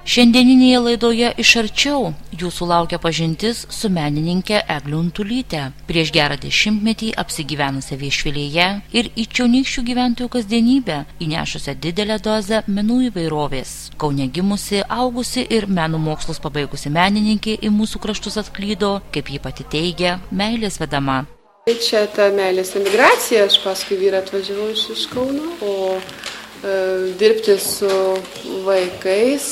Šiandieninėje laidoje iš arčiau jūsų laukia pažintis su menininkė Egle Untulyte, prieš gerą 10-metį apsigyvenusią Viešvilėje ir į čionykščių gyventojų kasdienybę įnešusią didelę dozę menų įvairovės. Kaune gimusi, augusi ir menų mokslus pabaigusi menininkė į mūsų kraštus atklydo, kaip ji pati teigia, meilės vedama. Čia ta meilės emigracija, aš paskui vyrą atvažiavau iš Kauno, o dirbti su vaikais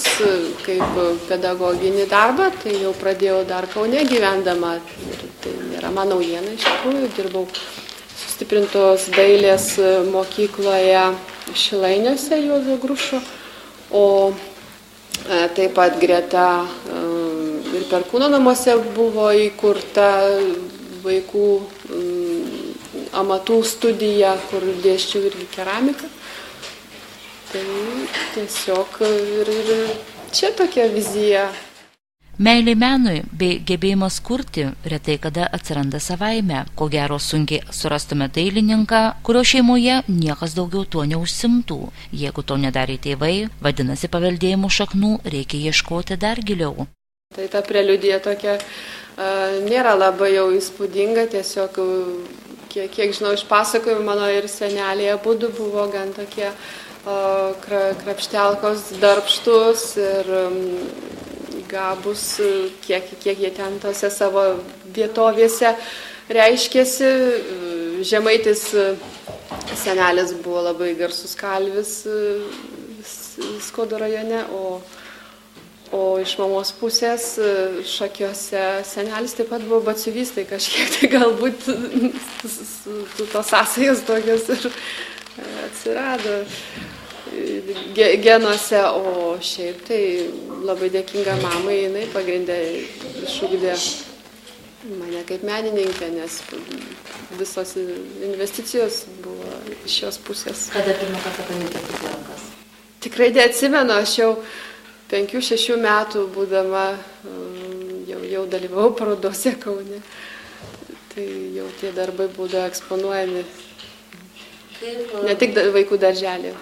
kaip pedagoginį darbą, tai jau pradėjau dar Kaune gyvendama. Ir tai nėra man naujiena iš tikrųjų, dirbau sustiprintos dailės mokykloje Šilainiuose Juozo Grušo, o taip pat greta ir Perkūno namuose buvo įkurta vaikų amatų studija, kur dėsčiau irgi keramiką. Tai tiesiog ir čia tokia vizija. Meilė menui bei gebėjimas kurti retai kada atsiranda savaime. Ko gero sunkiai surastume dailininką, kurio šeimoje niekas daugiau tuo neužsimtų. Jeigu to nedarė tėvai, vadinasi paveldėjimų šaknų reikia ieškoti dar giliau. Tai ta preliudija tokia nėra labai jau įspūdinga, tiesiog kiek žinau iš pasakojimų, mano ir seneliai abudu buvo gan tokie krapštelkos, darbštus ir gabus, kiek jie ten tose savo vietovėse reiškėsi. Žemaitis senelis buvo labai garsus kalvis Skuodo rajone, o iš mamos pusės Šakiuose senelis taip pat buvo batsiuvys, tai kažkiek tai galbūt tos sąsajos tokios ir atsirado genuose, o šiaip tai labai dėkinga mamai, jinai pagrindė išugdė mane kaip menininkę, nes visos investicijos buvo iš jos pusės. Kada pirmą kartą pamatėte rankas? Tikrai neatsimenu, aš jau 5-6 metų būdama jau dalyvau parodose Kaune, tai jau tie darbai būdavo eksponuojami. Ne tik vaikų darželį.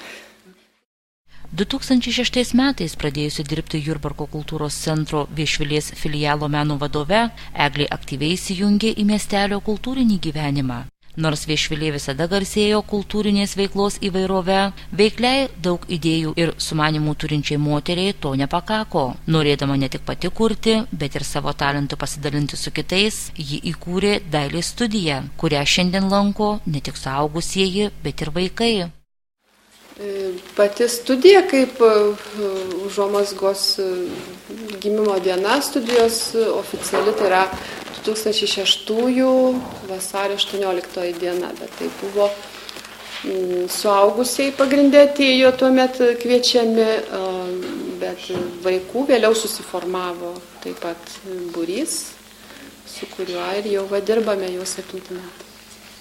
2006 metais pradėjusi dirbti Jurbarko kultūros centro Viešvilės filialo meno vadove, Eglė aktyviai įsijungė į miestelio kultūrinį gyvenimą. Nors Viešvilė visada garsėjo kultūrinės veiklos įvairove, veikliai daug idėjų ir sumanimų turinčiai moteriai to nepakako. Norėdama ne tik pati kurti, bet ir savo talentu pasidalinti su kitais, ji įkūrė dailės studiją, kurią šiandien lanko ne tik suaugusieji, bet ir vaikai. Pati studija kaip užuomazgos gimimo diena studijos oficiali, tai yra 2006 vasario 18 diena, bet tai buvo suaugusiai pagrindė atėjo tuomet kviečiami, bet vaikų vėliau susiformavo taip pat būrys, su kuriuo ir jau dirbame jau 7 metų.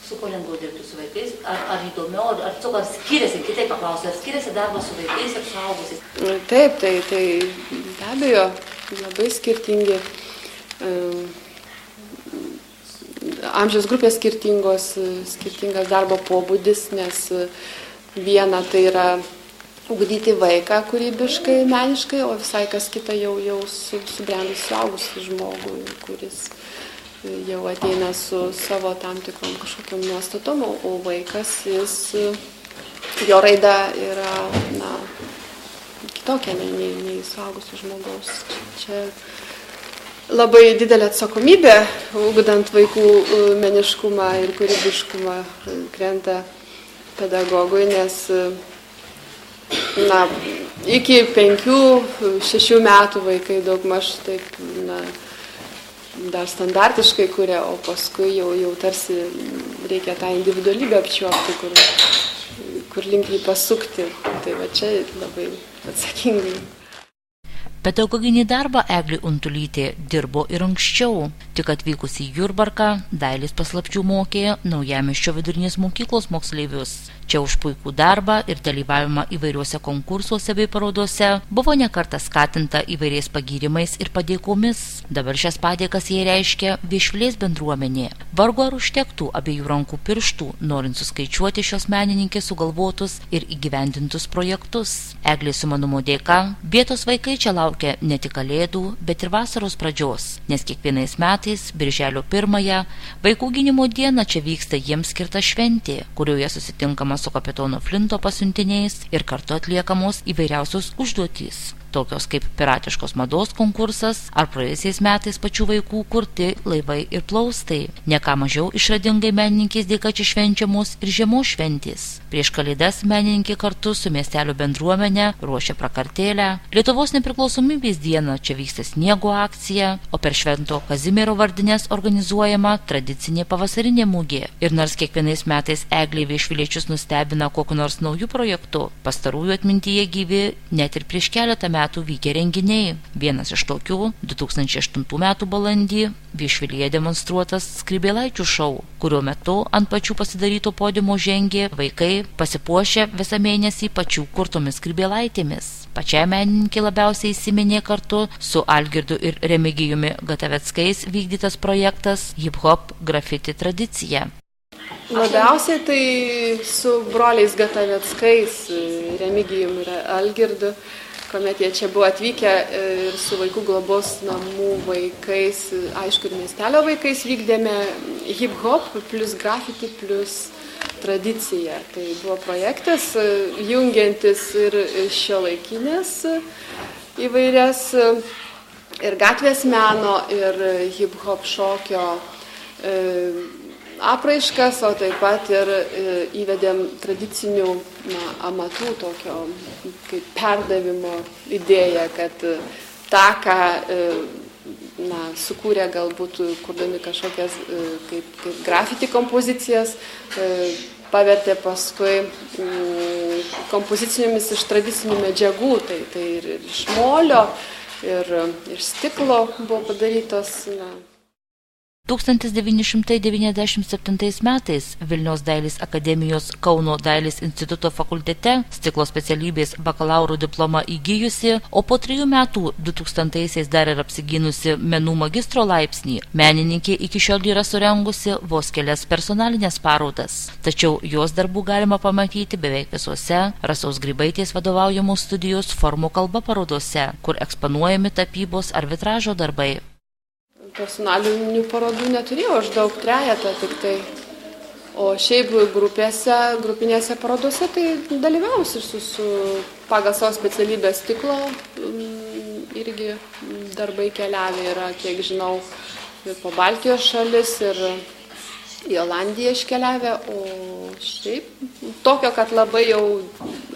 Su kuo lengviau dirbti su vaikais? Ar įdomiau, ar skiriasi, kitaip paklausiu, ar skiriasi darbas su vaikais ir suaugusiais? Taip, tai be abejo labai skirtingi. Amžiaus grupės skirtingas darbo pobūdis, nes viena tai yra ugdyti vaiką kūrybiškai, meniškai, o visai kas kita jau subrendus suaugusį žmogų, kuris jau ateina su savo tam tikrom kažkokiam nuostatom, o vaikas, jo raida yra kitokia nei suaugusio žmogaus. Čia labai didelė atsakomybė, ugdant vaikų meniškumą ir kūrybiškumą, krenta pedagogui, nes iki 5-6 metų vaikai daugmaž taip dar standartiškai kuria, o paskui jau tarsi reikia tą individualybę apčiuopti, kur link jį pasukti. Tai va čia labai atsakingai. Pedagoginį darbą Eglė Untulytė dirbo ir anksčiau, tik atvykus į Jurbarką dailės paslapčių mokė Naujamiesčio vidurinės mokyklos moksleivius. Čia už puikų darbą ir dalyvavimą įvairiuose konkursuose bei parodose buvo nekartą skatinta įvairiais pagyrimais ir padėkomis. Dabar šias padėkas jai reiškia Viešvilės bendruomenė. Vargu ar užtektų abiejų rankų pirštų, norint suskaičiuoti šios menininkės sugalvotus ir įgyvendintus projektus. Eglės sumanumo dėka vietos vaikai čia laukia laukia ne tik Kalėdų, bet ir vasaros pradžios, nes kiekvienais metais, birželio 1-ąją, vaikų gynimo dieną čia vyksta jiems skirta šventė, kurioje susitinkama su kapitono Flinto pasiuntiniais ir kartu atliekamos įvairiausios užduotys, tokios kaip piratiškos mados konkursas ar praėjusiais metais pačių vaikų kurti laivai ir plaustai. Ne ką mažiau išradingai menininkės dėka čia švenčiamos ir žiemos šventės. Prieš Kalėdas menininkė kartu su miestelio bendruomenė ruošia prakartėlę. Lietuvos nepriklausomybės dieną čia vyksta sniego akcija, o per Švento Kazimiero vardines organizuojama tradicinė pavasarinė mugė. Ir nors kiekvienais metais Eglė Viešviliečius nustebina kokiu nors nauju projektu, pastarųjų atmintyje gyvi net ir prieš keletą metų vykę renginiai. Vienas iš tokių 2008 metų balandį Viešvilyje demonstruotas Skrybėlaičių šou, kurio metu ant pačių pasidaryto podiumo žengė vaikai pasipuošę visą mėnesį pačių kurtomis skrybėlaitėmis. Pačiai menininkė labiausiai įsiminė kartu su Algirdu ir Remigijumi Gataveckais vykdytas projektas Hip-hop grafiti tradicija. Labiausiai tai su broliais Gataveckais, Remigijum ir Algirdu, kuomet jie čia buvo atvykę ir su vaikų globos namų vaikais, aišku, ir miestelio vaikais vykdėme hip-hop plus grafiti plus tradicija. Tai buvo projektas jungiantis ir šiuolaikinės įvairias ir gatvės meno, ir hip-hop šokio apraiškas, o taip pat ir įvedėm tradicinių amatų tokio kaip perdavimo idėją, kad tą, ką sukūrė galbūt kurdami kažkokias kaip grafiti kompozicijas, pavertė paskui kompozicinėmis iš tradicinių medžiagų, tai ir iš molio, ir iš stiklo buvo padarytos. 1997 metais Vilniaus dailės akademijos Kauno dailės instituto fakultete stiklo specialybės bakalauro diplomą įgijusi, o po 3 metų 2000-aisiais dar ir apsigynusi menų magistro laipsnį, menininkė iki šiol yra surengusi vos kelias personalinės parodas. Tačiau jos darbų galima pamatyti beveik visuose Rasos Grybaitės vadovaujamos studijos formų kalba parodose, kur eksponuojami tapybos ar vitražo darbai. Personalinių parodų neturėjau, aš daug trejetą tik tai. O šiaip grupinėse parodose tai dalyvausiu su pagal savo specialybę stiklo. Irgi darbai keliavę yra, kiek žinau, ir po Baltijos šalis, ir į Olandiją iškeliavę. O šiaip tokio, kad labai jau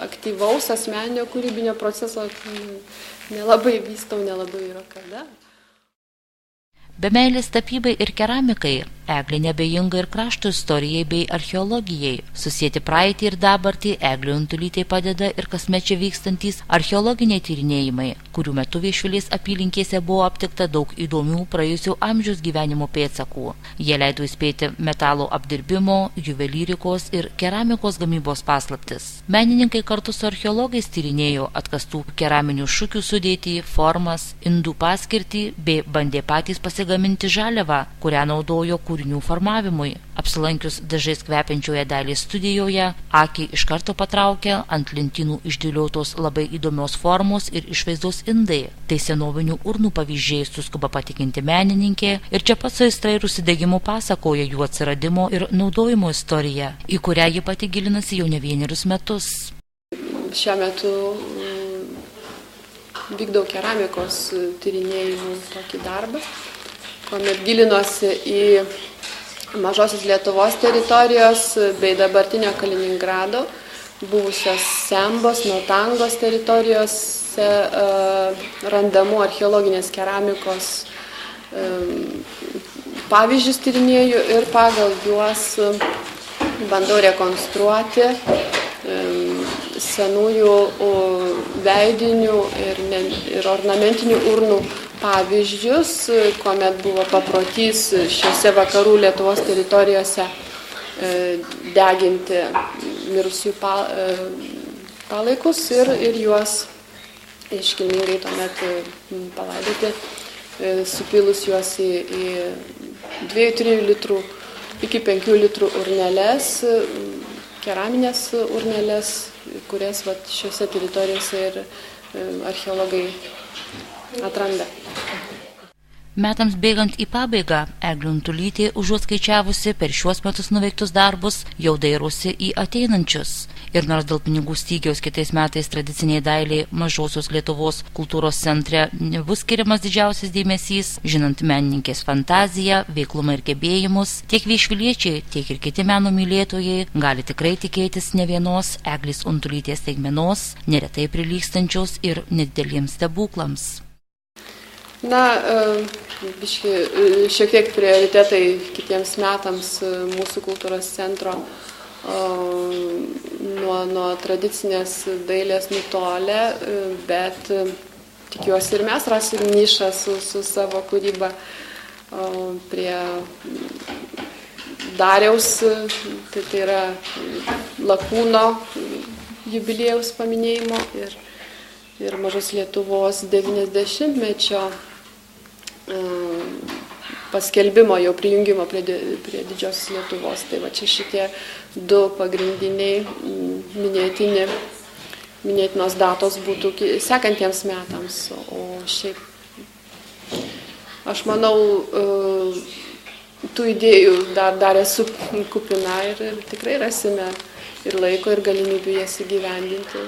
aktyvaus asmeninio kūrybinio proceso nelabai vystau, nelabai yra kada. Be meilės tapybai ir keramikai, Eglė nebejinga ir krašto istorijai bei archeologijai. Susieti praeitį ir dabartį Eglė Untulytei padeda ir kasmet čia vykstantys archeologiniai tyrinėjimai, kurių metu Viešvilės apylinkėse buvo aptikta daug įdomių praėjusių amžiaus gyvenimo pėdsakų. Jie leido įspėti metalo apdirbimo, juvelyrikos ir keramikos gamybos paslaptis. Menininkai kartu su archeologais tyrinėjo atkastų keraminių šukių sudėtį, formas, indų paskirtį bei bandė patys pasigaminti žaliavą, kurią naudojo kūrinių formavimui. Apsilankius dažais kvepiančioje dailės studijoje, akį iš karto patraukė ant lentynų išdėliotos labai įdomios formos ir išvaizdos indai. Tai senovinių urnų pavyzdžiai, suskuba patikinti menininkė, ir čia pats aistra ir užsidegimu pasakoja jų atsiradimo ir naudojimo istoriją, į kurią ji pati gilinasi jau ne vienerius metus. Šiuo metu vykdau keramikos tyrinėjimų tokį darbą, kuomet gilinosi į Mažosios Lietuvos teritorijos bei dabartinio Kaliningrado, buvusios Sembos, Notangos teritorijose randamų archeologinės keramikos pavyzdžius tyrinėju ir pagal juos bandau rekonstruoti senųjų veidinių ir ornamentinių urnų pavyzdžius, kuomet buvo paprotys šiuose vakarų Lietuvos teritorijose deginti mirusių palaikus ir juos iškilmingai tuomet palaidoti, supilus juos į 2-3 litrų iki 5 litrų urneles, keraminės urneles, kurias šiuose teritorijose ir archeologai atranda. Metams bėgant į pabaigą, Eglė Untulytė, užuot skaičiavusi per šiuos metus nuveiktus darbus, jau dairosi į ateinančius. Ir nors dėl pinigų stygiaus kitais metais tradiciniai dailiai Mažosios Lietuvos kultūros centre nebus skiriamas didžiausias dėmesys, žinant menininkės fantaziją, veiklumą ir gebėjimus, tiek viešviliečiai, tiek ir kiti meno mylėtojai gali tikrai tikėtis ne vienos Eglės Untulytės staigmenos, neretai prilygstančios ir nedideliems stebuklams. Na, šiek tiek prioritetai kitiems metams mūsų kultūros centro nuo tradicinės dailės nutolę, bet tikiuosi ir mes rasim nišą su savo kūryba prie Dariaus, tai yra Lakūno jubiliejaus paminėjimo ir Mažos Lietuvos 90-mečio paskelbimo, jau prijungimo prie Didžiosios Lietuvos. Tai va čia šitie du pagrindiniai minėtinos datos būtų sekantiems metams. O šiaip, aš manau, tų idėjų dar esu kupina ir tikrai rasime ir laiko, ir galimybių jas įgyvendinti.